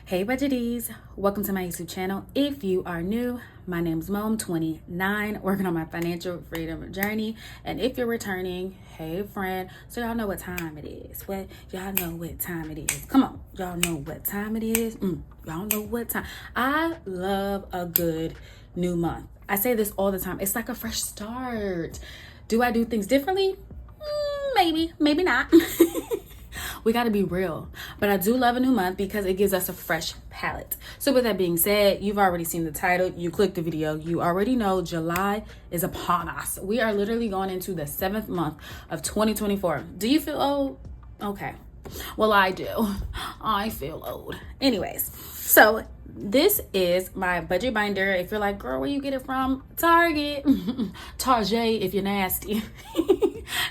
Hey budgeties, welcome to my YouTube channel. If you are new, my name's Mo. I'm 29, working on my financial freedom journey. And if you're returning, hey friend, so y'all know what time it is. Y'all know what time it is. Come on, y'all know what time it is. Y'all know what time. I love a good new month. I say this all the time. It's like a fresh start. Do I do things differently? Maybe, maybe not. We got to be real. But I do love a new month because it gives us a fresh palette. So with that being said, you've already seen the title. You clicked the video. You already know July is upon us. We are literally going into the 7th month of 2024. Do you feel old? Okay. Well, I do. I feel old. Anyways, so this is my budget binder. If you're like, girl, where you get it from? Target. Target if you're nasty.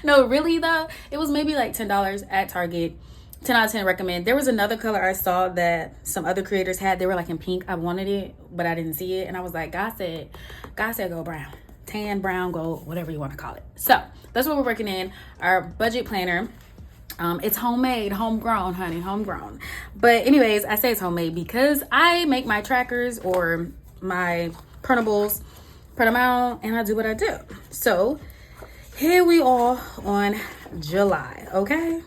No, really though, it was maybe like $10 at Target. 10 out of 10 recommend. There was another color I saw that some other creators had. They were like in pink. I wanted it, but I didn't see it. And I was like, God said go brown. Tan, brown, gold, whatever you want to call it. So that's what we're working in. Our budget planner. It's homemade, homegrown, honey, homegrown. But anyways, I say it's homemade because I make my trackers or my printables, print them out, and I do what I do. So here we are on July, okay?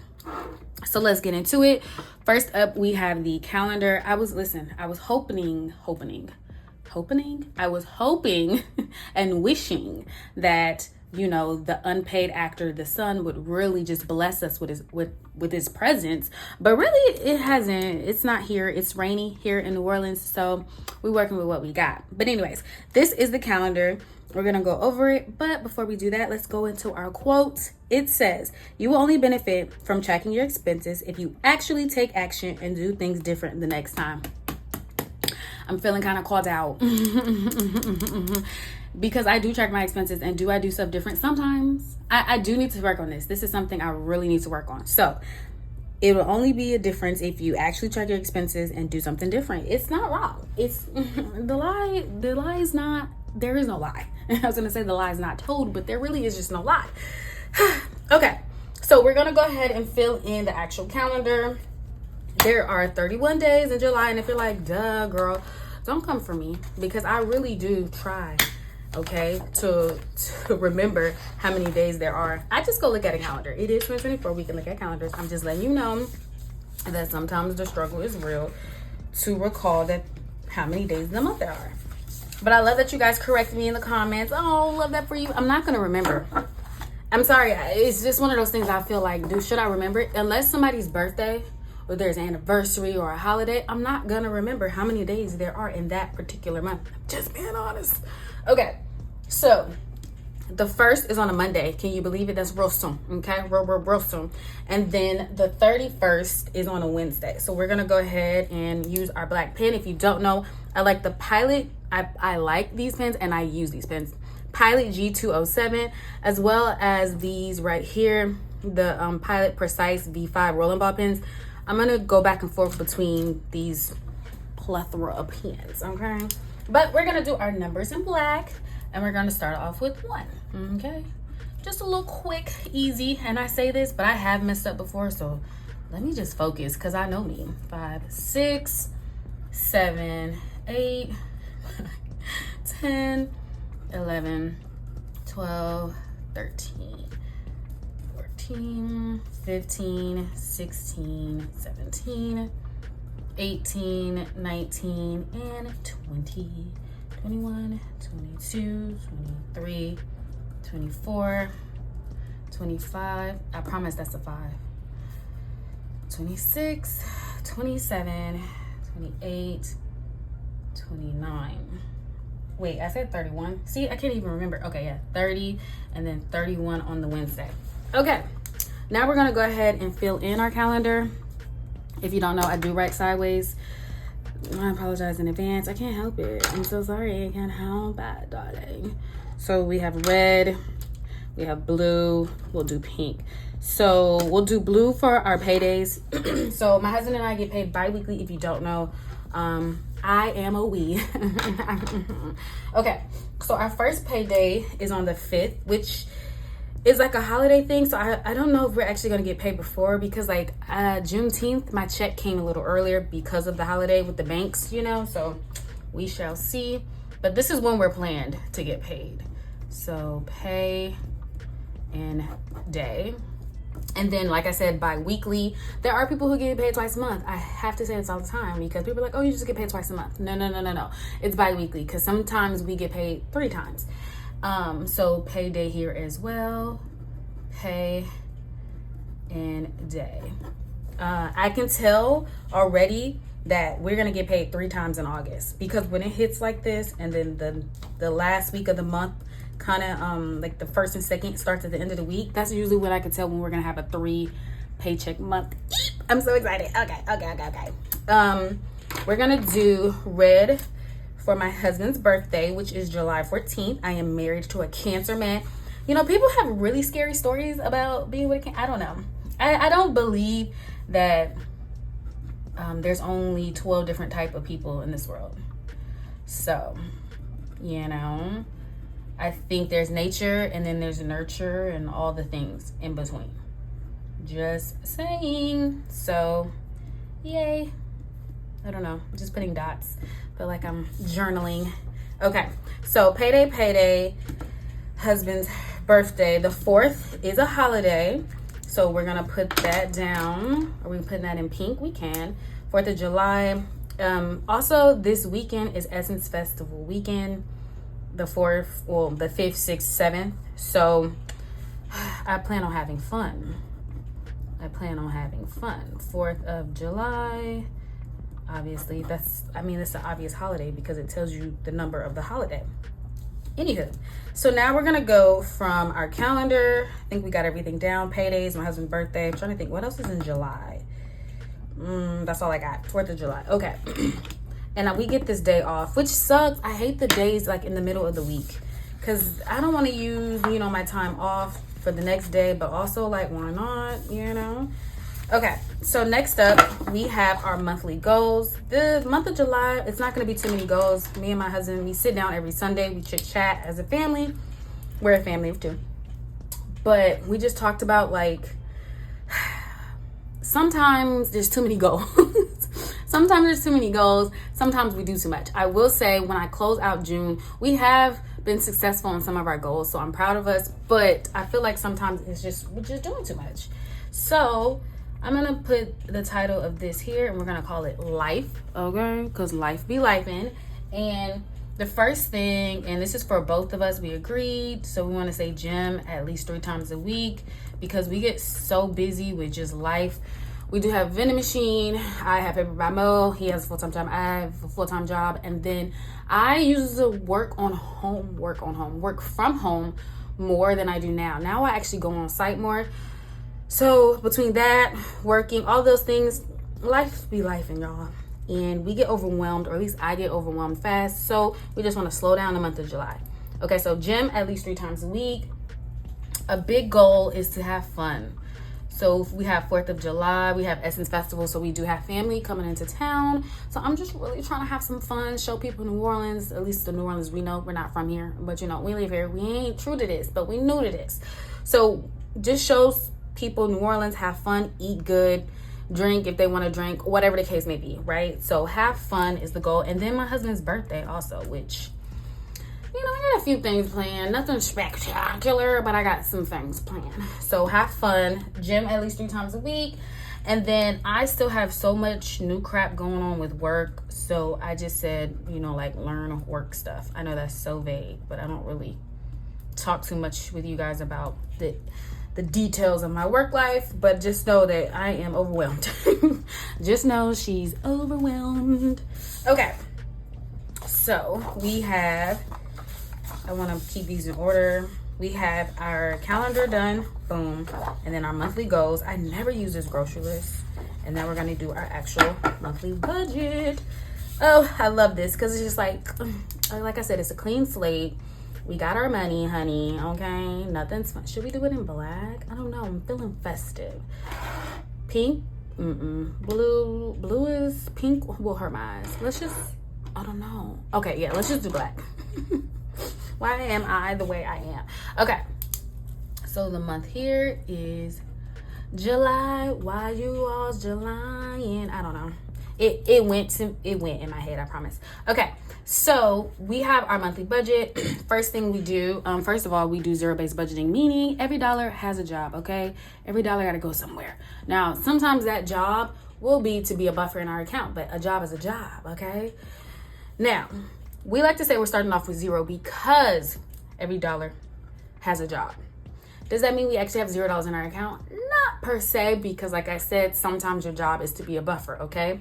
So let's get into it. First up, we have the calendar. I was hoping and wishing that, you know, the unpaid actor, the sun, would really just bless us with his presence. But really, it hasn't. It's not here. It's rainy here in New Orleans, so we're working with what we got. But anyways, this is the calendar. We're going to go over it. But before we do that, let's go into our quote. It says, you will only benefit from tracking your expenses if you actually take action and do things different the next time. I'm feeling kind of called out because I do track my expenses, and do I do stuff different sometimes? I do need to work on this. This is something I really need to work on. So it will only be a difference if you actually track your expenses and do something different. It's not wrong. It's the lie is not, there is no lie. I was gonna say the lie is not told, but there really is just no lie. Okay, so we're gonna go ahead and fill in the actual calendar. There are 31 days in July, and if you're like, duh, girl, don't come for me, because I really do try, okay, to remember how many days there are. I just go look at a calendar. It is 2024. We can look at calendars. I'm just letting you know that sometimes the struggle is real to recall that how many days in the month there are. But I love that you guys correct me in the comments. Oh, love that for you. I'm not gonna remember. I'm sorry. It's just one of those things I feel like, should I remember it? Unless somebody's birthday or there's an anniversary or a holiday, I'm not gonna remember how many days there are in that particular month. I'm just being honest. Okay, so the 1st is on a Monday. Can you believe it? That's real soon, okay? Real soon. And then the 31st is on a Wednesday. So we're gonna go ahead and use our black pen. If you don't know, I like the Pilot. I like these pens and I use these pens. Pilot G207, as well as these right here, the Pilot Precise V5 rolling ball pens. I'm gonna go back and forth between these plethora of pens, okay? But we're gonna do our numbers in black, and we're gonna start off with 1, okay? Just a little quick, easy, and I say this, but I have messed up before, so let me just focus, because I know me. 5, 6, 7, 8, 10, 11, 12, 13, 14, 15, 16, 17, 18, 19, and 20, 21, 22, 23, 24, 25. I promise that's a 5. 26, 27, 28, 29. Wait, I said 31. See, I can't even remember. Okay, yeah, 30, and then 31 on the Wednesday. Okay, now we're gonna go ahead and fill in our calendar. If you don't know, I do write sideways. I apologize in advance. I can't help it. I'm so sorry. I can't help it, darling. So we have red, we have blue, we'll do pink. So we'll do blue for our paydays. So my husband and I get paid bi-weekly, if you don't know. I am a we. Okay, so our first payday is on the 5th, which it's like a holiday thing. So I don't know if we're actually going to get paid before, because like Juneteenth, my check came a little earlier because of the holiday with the banks, you know. So we shall see. But this is when we're planned to get paid. So pay and day. And then, like I said, bi-weekly. There are people who get paid twice a month. I have to say this all the time, because people are like, oh, you just get paid twice a month. No. It's bi-weekly, because sometimes we get paid 3 times. So payday here as well. Pay and day. I can tell already that we're gonna get paid 3 times in August, because when it hits like this, and then the last week of the month, kind of like the first and second starts at the end of the week, that's usually when I can tell when we're gonna have a 3 paycheck month. I'm so excited. Okay. We're gonna do red for my husband's birthday, which is July 14th. I am married to a Cancer man. You know, people have really scary stories about being with a Cancer. I don't know. I don't believe that there's only 12 different type of people in this world. So, you know, I think there's nature, and then there's nurture, and all the things in between. Just saying. So, yay. I don't know. Just putting dots. Feel like I'm journaling. Okay. So payday, husband's birthday. The 4th is a holiday. So we're going to put that down. Are we putting that in pink? We can. 4th of July. Also, this weekend is Essence Festival weekend. The 4th, well, the 5th, 6th, 7th. So I plan on having fun. 4th of July. Obviously, it's an obvious holiday because it tells you the number of the holiday. Anywho, so now we're gonna go from our calendar. I think we got everything down. Paydays, my husband's birthday. I'm trying to think, what else is in July? That's all I got. 4th of July. Okay. And we get this day off, which sucks. I hate the days like in the middle of the week, because I don't want to use, you know, my time off for the next day, but also like, why not, you know? Okay, so next up, we have our monthly goals. The month of July, it's not going to be too many goals. Me and my husband, we sit down every Sunday. We chit-chat as a family. We're a family of 2. But we just talked about, like, sometimes there's too many goals. Sometimes we do too much. I will say, when I close out June, we have been successful in some of our goals, so I'm proud of us. But I feel like sometimes we're just doing too much. So I'm gonna put the title of this here, and we're gonna call it life, okay? Because life be lifing. And the first thing, and this is for both of us, we agreed, so we want to say gym at least 3 times a week, because we get so busy with just life. We do have a vending machine. I have paper by Mo. He has a full-time job. I have a full-time job. And then I used to work from home more than I do now. Now I actually go on site more. So between that, working, all those things, life be lifing, y'all. And we get overwhelmed, or at least I get overwhelmed fast. So we just want to slow down the month of July. Okay, so gym at least 3 times a week. A big goal is to have fun. So we have 4th of July, we have Essence Festival, so we do have family coming into town. So I'm just really trying to have some fun, show people New Orleans, at least the New Orleans we know. We're not from here, but you know, we live here. We ain't true to this, but we new to this. So just shows people New Orleans, have fun, eat good, drink if they want to drink, whatever the case may be, right? So have fun is the goal. And then my husband's birthday also, which, you know, I got a few things planned. Nothing spectacular, but I got some things planned. So have fun. Gym at least 3 times a week. And then I still have so much new crap going on with work. So I just said, you know, like learn work stuff. I know that's so vague, but I don't really talk too much with you guys about the details of my work life. But just know that I am overwhelmed. Just know she's overwhelmed. Okay. So we have... I want to keep these in order. We have our calendar done, boom, and then our monthly goals. I never use this grocery list. And now we're going to do our actual monthly budget. Oh, I love this because it's just like I said, it's a clean slate. We got our money, honey, okay? Nothing's fun. Should we do it in black? I don't know. I'm feeling festive. Pink? Blue is pink will hurt my eyes. Let's just, I don't know. Okay, yeah, let's just do black. Why am I the way I am? Okay. So So the month here is July. Why you all's Julying? I don't know. It went in my head, I promise. Okay, so we have our monthly budget. First thing we do, first of all, we do zero-based budgeting, meaning every dollar has a job, okay? Every dollar got to go somewhere. Now, sometimes that job will be to be a buffer in our account, but a job is a job, okay? Now, we like to say we're starting off with zero because every dollar has a job. Does that mean we actually have $0 in our account? Not per se, because like I said, sometimes your job is to be a buffer, okay?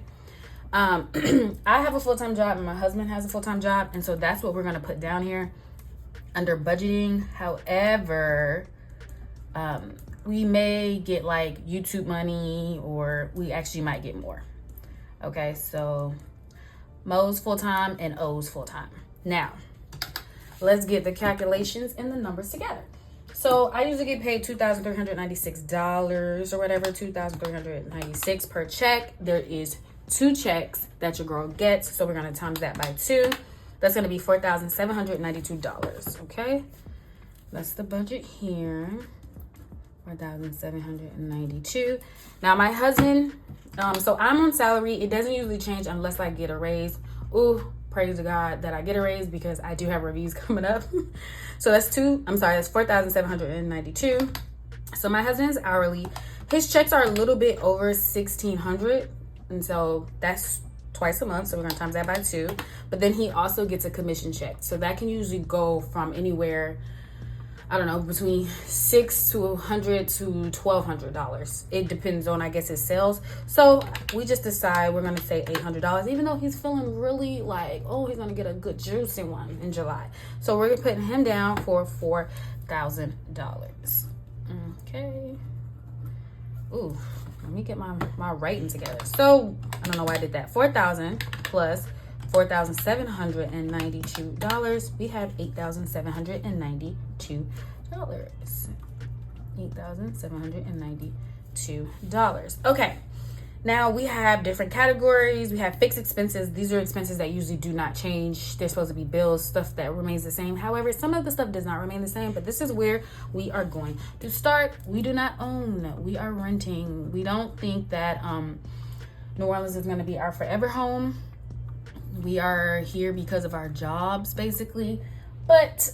I have a full-time job and my husband has a full-time job, and so that's what we're going to put down here under budgeting. However, we may get like YouTube money, or we actually might get more. Okay, so Mo's full-time and O's full-time. Now, let's get the calculations and the numbers together. So I usually get paid $2,396 or whatever, $2,396 per check. There is 2 checks that your girl gets, so we're going to times that by 2. That's going to be $4,792. Okay, that's the budget here. $4,792. Now my husband, so I'm on salary. It doesn't usually change unless I get a raise. Ooh, praise to God that I get a raise, because I do have reviews coming up. So that's $4,792. So my husband's hourly. His checks are a little bit over $1,600, and so that's twice a month. So we're gonna times that by 2. But then he also gets a commission check. So that can usually go from anywhere, I don't know, between $600 to $1,200. It depends on, I guess, his sales. So we just decide we're gonna say $800, even though he's feeling really like, oh, he's gonna get a good juicy one in July. So we're putting him down for $4,000. Okay. Ooh, let me get my writing together. So I don't know why I did that. 4,000 plus $4,792. We have $8,792. $8,792. Okay. Now we have different categories. We have fixed expenses. These are expenses that usually do not change. They're supposed to be bills, stuff that remains the same. However, some of the stuff does not remain the same, but this is where we are going to start. We do not own. We are renting. We don't think that New Orleans is going to be our forever home. We are here because of our jobs, basically. But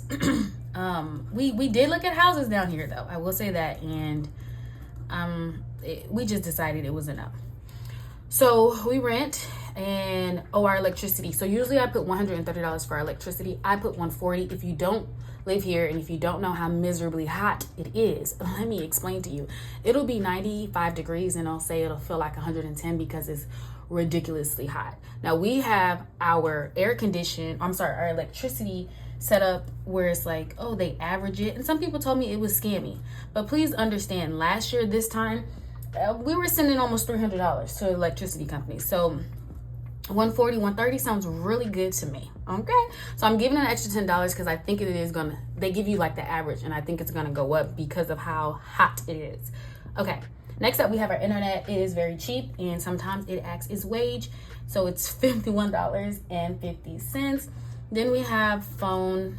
we did look at houses down here, though. I will say that. And we just decided it was enough. So we rent and our electricity. So usually I put $130 for our electricity. I put $140. If you don't live here and if you don't know how miserably hot it is, let me explain to you. It'll be 95 degrees and I'll say it'll feel like 110 because it's ridiculously hot. Now we have our our electricity set up where it's like, oh, they average it. And some people told me it was scammy. But please understand, last year, this time, we were sending almost $300 to electricity companies. So 140, 130 sounds really good to me. Okay. So I'm giving an extra $10 because I think they give you like the average, and I think it's going to go up because of how hot it is. Okay. Next up, we have our internet. It is very cheap, and sometimes it acts as wage. So it's $51.50. Then we have phone.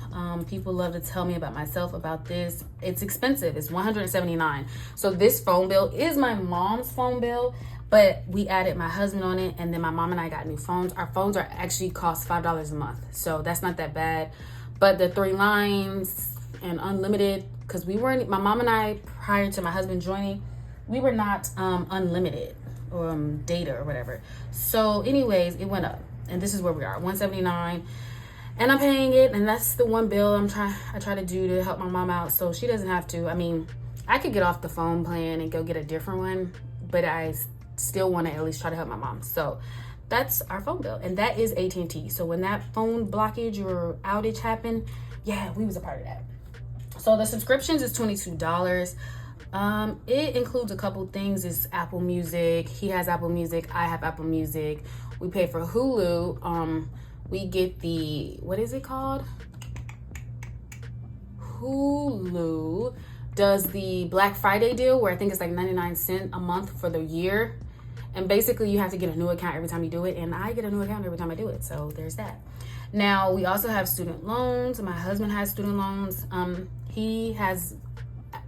People love to tell me about this. It's expensive. It's $179. So this phone bill is my mom's phone bill, but we added my husband on it, and then my mom and I got new phones. Our phones are actually cost $5 a month, so that's not that bad. But the 3 lines and unlimited, because my mom and I, prior to my husband joining, we were not unlimited data or whatever. So anyways, it went up, and this is where we are, $179. And I'm paying it, and that's the one bill I try to do to help my mom out so she doesn't have to. I mean, I could get off the phone plan and go get a different one, but I still want to at least try to help my mom. So that's our phone bill, and that is AT&T. So when that phone blockage or outage happened, yeah, we was a part of that. So the subscriptions is $22. It includes a couple things. It's Apple Music. He has Apple Music. I have Apple Music. We pay for Hulu. We get what is it called? Hulu does the Black Friday deal where I think it's like 99 cents a month for the year. And basically you have to get a new account every time you do it. And I get a new account every time I do it. So there's that. Now we also have student loans. My husband has student loans. He has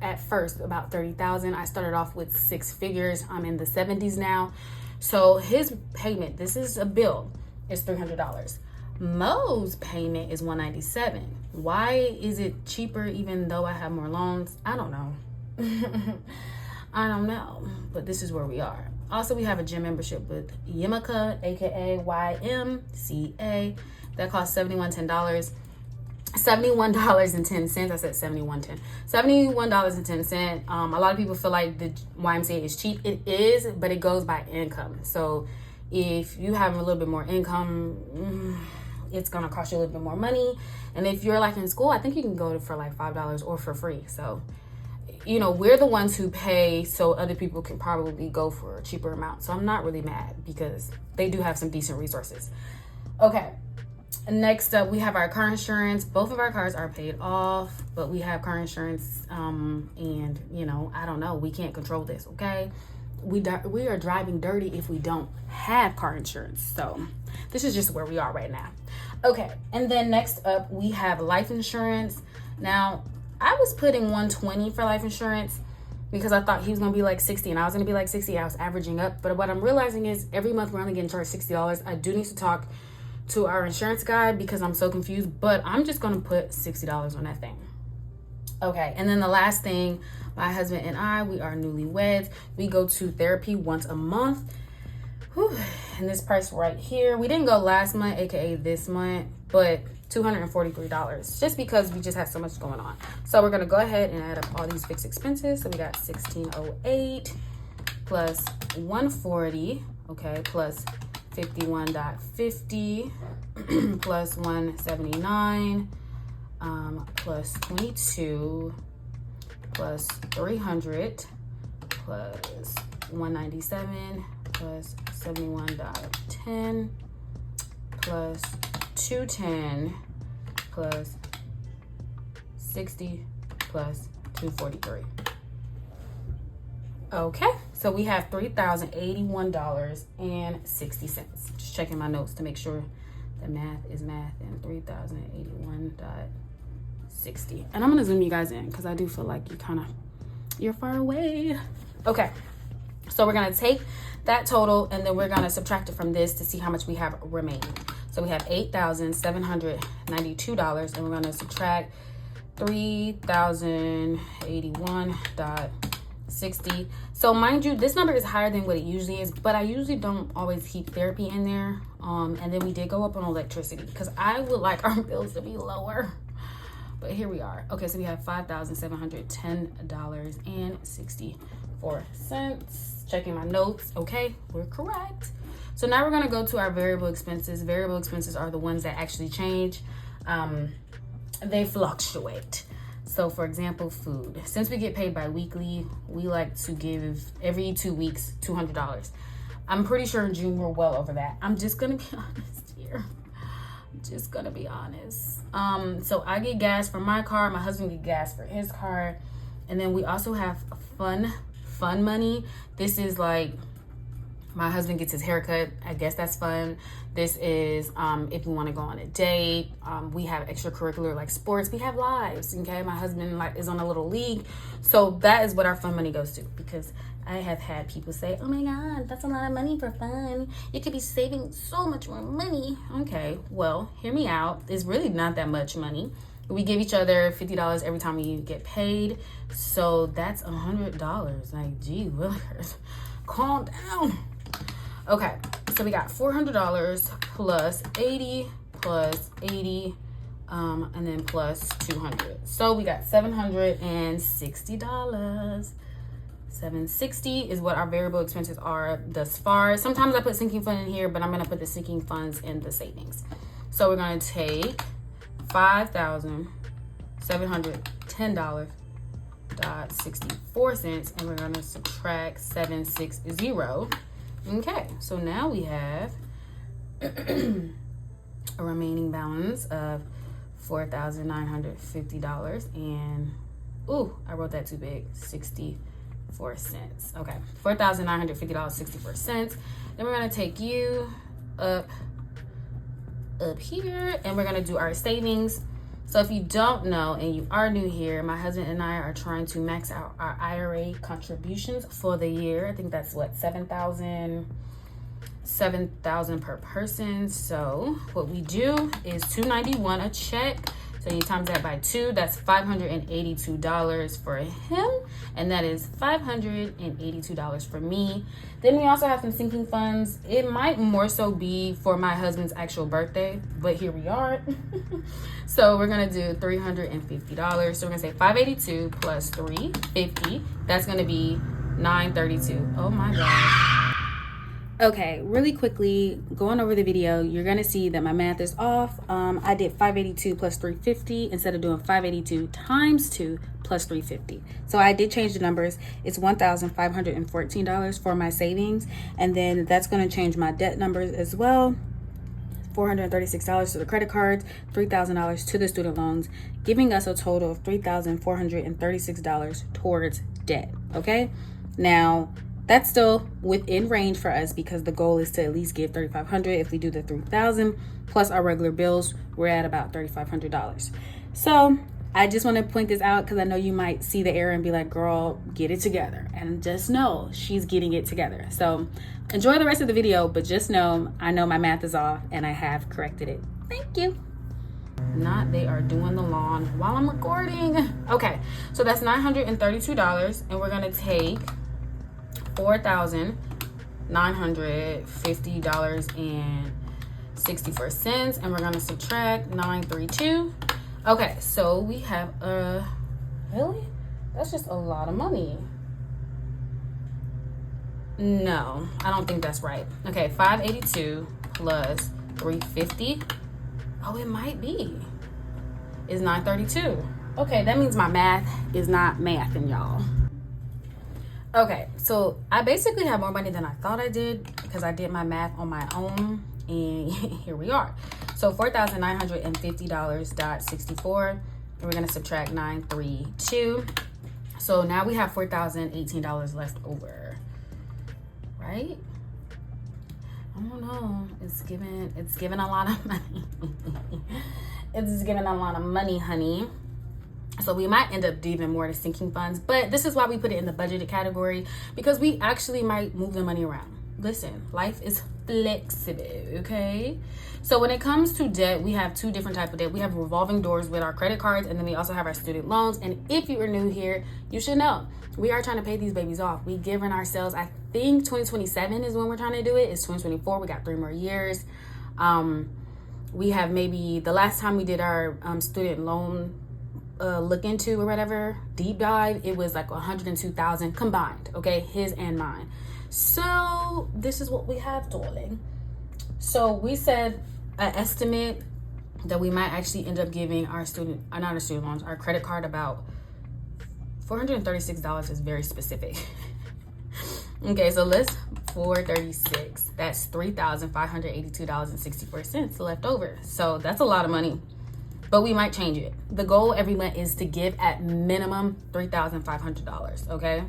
at first about 30,000. I started off with 6 figures. I'm in the 70s now. So his payment, this is a bill, is $300. Mo's payment is $197. Why is it cheaper even though I have more loans? I don't know. I don't know, but this is where we are. Also, we have a gym membership with Yimca, aka YMCA, that costs $71.10. $71.10. I said $71.10. $71.10. A lot of people feel like the YMCA is cheap. It is, but it goes by income. So if you have a little bit more income, it's gonna cost you a little bit more money. And if you're like in school, I think you can go for like $5 or for free. So, you know, we're the ones who pay, so other people can probably go for a cheaper amount. So I'm not really mad because they do have some decent resources. Okay. Next up, we have our car insurance. Both of our cars are paid off, but we have car insurance, and you know, I don't know, we can't control this. Okay, we are driving dirty if we don't have car insurance. So this is just where we are right now. Okay, and then next up, we have life insurance. Now, I was putting $120 for life insurance because I thought he was gonna be like 60 and I was gonna be like 60. I was averaging up, but what I'm realizing is every month we're only getting charged $60. I do need to talk to our insurance guy because I'm so confused, but I'm just gonna put $60 on that thing. Okay, and then the last thing, my husband and I, we are newlyweds. We go to therapy once a month. Whew. And this price right here, we didn't go last month, aka this month, but $243, just because we just had so much going on. So we're gonna go ahead and add up all these fixed expenses. So we got 1608 plus 140, okay, plus 51.50 plus 179 plus 22 plus 300 plus 197 plus 71.10 plus 210 plus 60 plus 243. Okay, so we have $3,081.60. Just checking my notes to make sure the math is math, and $3,081.60. And I'm gonna zoom you guys in because I do feel like you're far away. Okay, so we're gonna take that total and then we're gonna subtract it from this to see how much we have remaining. So we have $8,792, and we're gonna subtract $3,081.60. So mind you, this number is higher than what it usually is, but I usually don't always keep therapy in there. And then we did go up on electricity because I would like our bills to be lower, but here we are. Okay, so we have $5,710.64. Checking my notes. Okay, we're correct. So now we're gonna go to our variable expenses. Variable expenses are the ones that actually change. They fluctuate. So for example, food. Since we get paid bi-weekly, we like to give every 2 weeks $200. I'm pretty sure in June we're well over that. I'm just gonna be honest here. I'm just gonna be honest. So I get gas for my car, my husband get gas for his car, and then we also have fun money. This is like my husband gets his haircut. I guess that's fun. This is if we want to go on a date. We have extracurricular like sports. We have lives. Okay, my husband is on a little league, so that is what our fun money goes to. Because I have had people say, "Oh my God, that's a lot of money for fun. You could be saving so much more money." Okay, well, hear me out. It's really not that much money. We give each other $50 every time we get paid, so that's $100. Like, gee willikers, calm down. Okay, so we got $400 plus 80 plus 80, and then plus 200. So we got $760. $760 is what our variable expenses are thus far. Sometimes I put sinking fund in here, but I'm gonna put the sinking funds in the savings. So we're gonna take $5,710.64, and we're gonna subtract 760. Okay, so now we have a remaining balance of $4,950 and I wrote that too big, 64 cents. Okay, $4,950, 64 cents. Then we're gonna take you up here, and we're gonna do our savings. So if you don't know and you are new here, my husband and I are trying to max out our IRA contributions for the year. I think that's what, 7,000 per person. So what we do is $291 a check. So you times that by 2, that's $582 for him, and that is $582 for me. Then we also have some sinking funds. It might more so be for my husband's actual birthday, but here we are. So we're gonna do $350. So we're gonna say 582 plus 350. That's gonna be 932. Oh my gosh. Okay, really quickly, going over the video, you're going to see that my math is off. I did 582 plus 350 instead of doing 582 times 2 plus 350. So I did change the numbers. It's $1,514 for my savings. And then that's going to change my debt numbers as well. $436 to the credit cards, $3,000 to the student loans, giving us a total of $3,436 towards debt. Okay, now that's still within range for us because the goal is to at least give $3,500. If we do the $3,000 plus our regular bills, we're at about $3,500. So I just want to point this out because I know you might see the error and be like, girl, get it together. And just know she's getting it together. So enjoy the rest of the video, but just know I know my math is off and I have corrected it. Thank you. Not, they are doing the lawn while I'm recording. Okay, so that's $932, and we're going to take $4,950.64, and we're gonna subtract 932. Okay, so we have really? That's just a lot of money. No, I don't think that's right. Okay, 582 plus 350. Oh, it might be. Is 932. Okay, that means my math is not mathing, y'all. Okay, so I basically have more money than I thought I did because I did my math on my own, and here we are. So $4,950.64, and we're gonna subtract 932. So now we have $4,018 left over, right? I don't know. It's giving a lot of money. It's giving a lot of money, honey. So we might end up diving more to sinking funds, but this is why we put it in the budgeted category, because we actually might move the money around. Listen, life is flexible, okay? So when it comes to debt, we have two different types of debt. We have revolving doors with our credit cards, and then we also have our student loans. And if you are new here, you should know we are trying to pay these babies off. We given ourselves, I think 2027 is when we're trying to do it. It's 2024. We got 3 more years. We have maybe the last time we did our student loan look into or whatever deep dive, it was like 102,000 combined, okay, his and mine. So this is what we have, darling. So we said an estimate that we might actually end up giving our student, not our student loans, our credit card, about $436 is very specific. Okay, so let's 436, that's $3,582.64 left over. So that's a lot of money, but we might change it. The goal every month is to give at minimum $3,500, okay?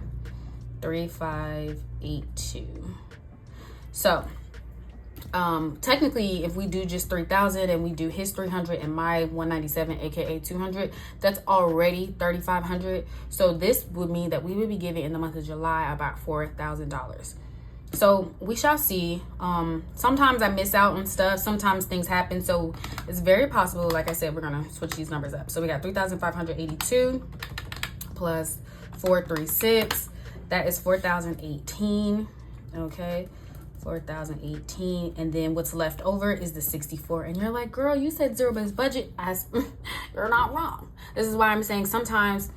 3,582. So technically, if we do just 3,000 and we do his 300 and my 197, aka 200, that's already 3,500. So this would mean that we would be giving in the month of July about $4,000. So we shall see. Sometimes I miss out on stuff. Sometimes things happen. So it's very possible, like I said, we're going to switch these numbers up. So we got 3,582 plus 436. That is 4,018. Okay. 4,018. And then what's left over is the 64. And you're like, girl, you said zero-based budget. You're not wrong. This is why I'm saying sometimes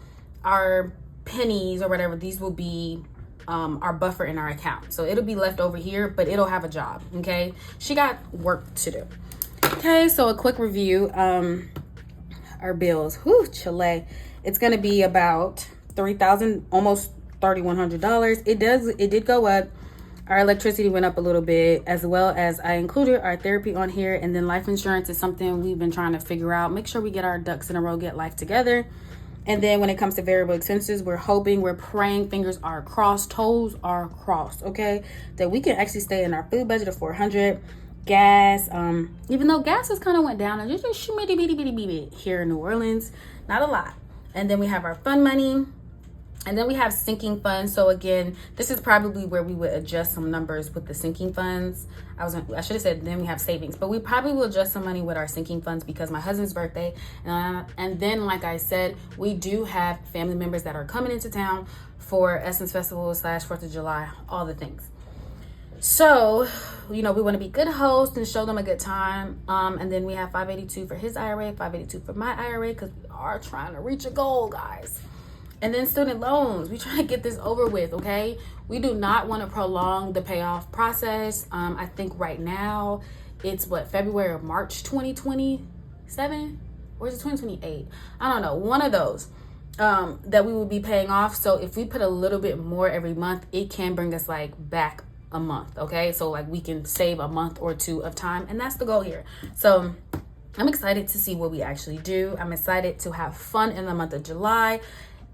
our pennies or whatever, these will be our buffer in our account. So it'll be left over here, but it'll have a job, okay? She got work to do. Okay, so a quick review. Our bills, Chile. It's gonna be about $3,000, almost $3,100. It did go up. Our electricity went up a little bit, as well as I included our therapy on here, and then life insurance is something we've been trying to figure out. Make sure we get our ducks in a row, get life together. And then when it comes to variable expenses, we're hoping, we're praying, fingers are crossed, toes are crossed, okay, that we can actually stay in our food budget of $400. gas. Even though gas has kind of went down, and just a shitty bitty bit here in New Orleans, not a lot. And then we have our fund money. And then we have sinking funds. So again, this is probably where we would adjust some numbers with the sinking funds. I should have said then we have savings, but we probably will adjust some money with our sinking funds because my husband's birthday. And then, like I said, we do have family members that are coming into town for Essence Festival / 4th of July, all the things. So, we want to be good hosts and show them a good time. And then we have 582 for his IRA, 582 for my IRA, because we are trying to reach a goal, guys. And then student loans, we try to get this over with, okay? We do not want to prolong the payoff process. I think right now it's February or March 2027? Or is it 2028? I don't know, one of those that we will be paying off. So if we put a little bit more every month, it can bring us back a month, okay? So we can save a month or two of time, and that's the goal here. So I'm excited to see what we actually do. I'm excited to have fun in the month of July.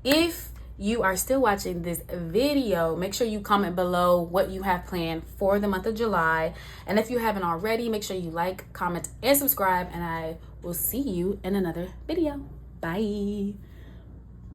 If you are still watching this video, make sure you comment below what you have planned for the month of July. And if you haven't already, make sure you like, comment, and subscribe. And I will see you in another video. Bye.